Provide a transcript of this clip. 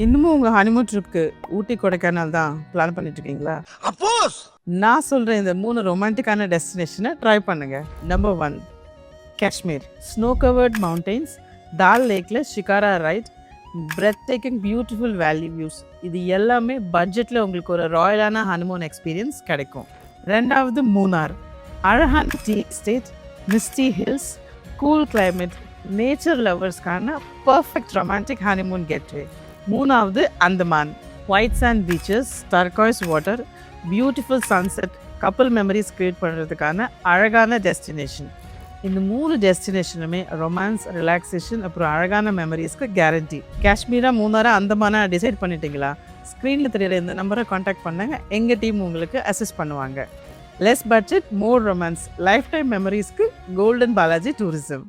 இன்னமும் உங்க ஹனிமூன் ட்ரிப்க்கு ஊட்டி கொடைக்கானல் தான் பிளான் பண்ணிட்டு இருக்கீங்களா? அப்போஸ் நான் சொல்ற இந்த 3 ரொமான்டிக்கான டெஸ்டினேஷனை ட்ரை பண்ணுங்க. Number 1 Kashmir. Snow covered mountains, Dal லேக்ல shikara ride, breathtaking beautiful valley views. இது எல்லாமே பட்ஜெட்டில் உங்களுக்கு ஒரு ராயலான ஹனிமூன் எக்ஸ்பீரியன்ஸ் கிடைக்கும். ரெண்டாவது மூணார். அழகான tea estate, misty hills, cool climate, nature லவர்ஸ்க்கான பர்ஃபெக்ட் ரொமான்டிக் ஹனிமூன் கெட்வே. மூணாவது Andaman. White sand beaches, turquoise water, beautiful sunset, couple memories create பண்ணுறதுக்கான அழகான டெஸ்டினேஷன். இந்த 3 டெஸ்டினேஷனுமே ரொமான்ஸ், ரிலாக்ஸேஷன் அப்புறம் அழகான மெமரிஸ்க்கு கேரண்டி. காஷ்மீரா, மூணாரா, அந்தமானா டிசைட் பண்ணிட்டீங்களா? ஸ்க்ரீனில் தெரியல இந்த நம்பரை காண்டாக்ட் பண்ணுங்க. எங்கள் டீம் உங்களுக்கு அசிஸ்ட் பண்ணுவாங்க. Less budget, more romance, lifetime மெமரிஸ்க்கு கோல்டன் பாலாஜி டூரிசம்.